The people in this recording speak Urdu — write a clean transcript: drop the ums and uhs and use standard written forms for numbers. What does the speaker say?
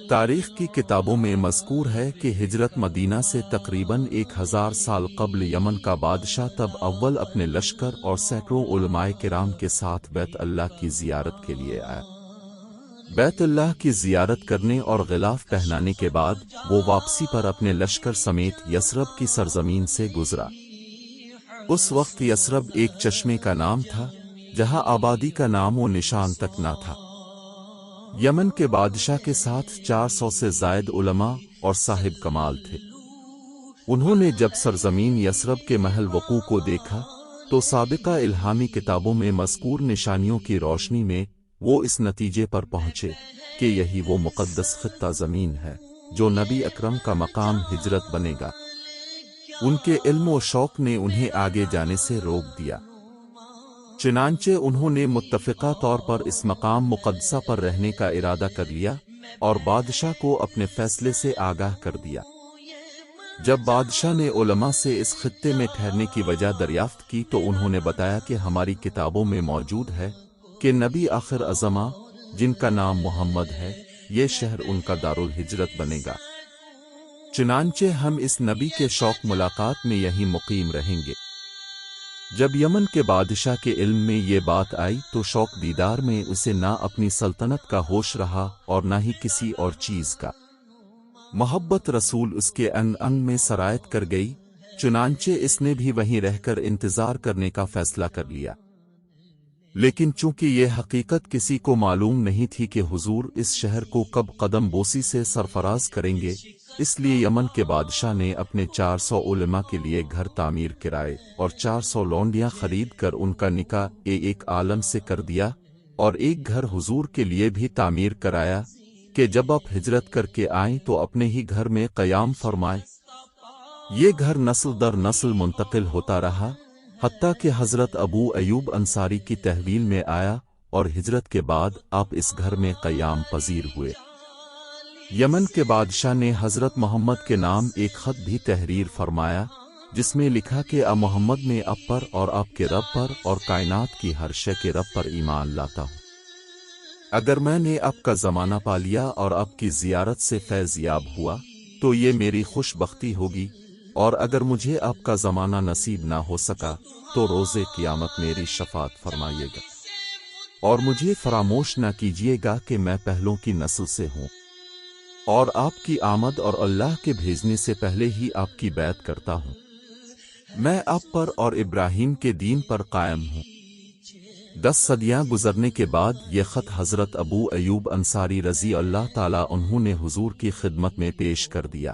تاریخ کی کتابوں میں مذکور ہے کہ ہجرت مدینہ سے تقریباً 1000 سال قبل یمن کا بادشاہ تب اول اپنے لشکر اور سینکڑوں علماء کرام کے ساتھ بیت اللہ کی زیارت کے لیے آیا۔ بیت اللہ کی زیارت کرنے اور غلاف پہنانے کے بعد وہ واپسی پر اپنے لشکر سمیت یثرب کی سرزمین سے گزرا۔ اس وقت یثرب ایک چشمے کا نام تھا جہاں آبادی کا نام و نشان تک نہ تھا۔ یمن کے بادشاہ کے ساتھ 400 سے زائد علماء اور صاحب کمال تھے۔ انہوں نے جب سرزمین یثرب کے محل وقوع کو دیکھا تو سابقہ الہامی کتابوں میں مذکور نشانیوں کی روشنی میں وہ اس نتیجے پر پہنچے کہ یہی وہ مقدس خطہ زمین ہے جو نبی اکرم کا مقام ہجرت بنے گا۔ ان کے علم و شوق نے انہیں آگے جانے سے روک دیا، چنانچہ انہوں نے متفقہ طور پر اس مقام مقدسہ پر رہنے کا ارادہ کر لیا اور بادشاہ کو اپنے فیصلے سے آگاہ کر دیا۔ جب بادشاہ نے علماء سے اس خطے میں ٹھہرنے کی وجہ دریافت کی تو انہوں نے بتایا کہ ہماری کتابوں میں موجود ہے کہ نبی آخر الزماں جن کا نام محمد ہے، یہ شہر ان کا دارالہجرت بنے گا، چنانچہ ہم اس نبی کے شوق ملاقات میں یہیں مقیم رہیں گے۔ جب یمن کے بادشاہ کے علم میں یہ بات آئی تو شوق دیدار میں اسے نہ اپنی سلطنت کا ہوش رہا اور نہ ہی کسی اور چیز کا۔ محبت رسول اس کے انگ میں سرایت کر گئی، چنانچہ اس نے بھی وہیں رہ کر انتظار کرنے کا فیصلہ کر لیا۔ لیکن چونکہ یہ حقیقت کسی کو معلوم نہیں تھی کہ حضور اس شہر کو کب قدم بوسی سے سرفراز کریں گے، اس لیے یمن کے بادشاہ نے اپنے 400 علماء کے لیے گھر تعمیر کرائے اور 400 لونڈیاں خرید کر ان کا نکاح ایک عالم سے کر دیا، اور ایک گھر حضور کے لیے بھی تعمیر کرایا کہ جب آپ ہجرت کر کے آئیں تو اپنے ہی گھر میں قیام فرمائیں۔ یہ گھر نسل در نسل منتقل ہوتا رہا، حتیٰ کہ حضرت ابو ایوب انصاری کی تحویل میں آیا اور ہجرت کے بعد آپ اس گھر میں قیام پذیر ہوئے۔ یمن کے بادشاہ نے حضرت محمد کے نام ایک خط بھی تحریر فرمایا جس میں لکھا کہ محمد میں آپ پر اور آپ کے رب پر اور کائنات کی ہر شے کے رب پر ایمان لاتا ہوں۔ اگر میں نے آپ کا زمانہ پا لیا اور آپ کی زیارت سے فیض یاب ہوا تو یہ میری خوش بختی ہوگی، اور اگر مجھے آپ کا زمانہ نصیب نہ ہو سکا تو روز قیامت میری شفاعت فرمائیے گا، اور مجھے فراموش نہ کیجیے گا کہ میں پہلوں کی نسل سے ہوں، اور آپ کی آمد اور اللہ کے بھیجنے سے پہلے ہی آپ کی بیعت کرتا ہوں۔ میں آپ پر اور ابراہیم کے دین پر قائم ہوں۔ 10 صدیاں گزرنے کے بعد یہ خط حضرت ابو ایوب انصاری رضی اللہ تعالیٰ عنہ نے حضور کی خدمت میں پیش کر دیا۔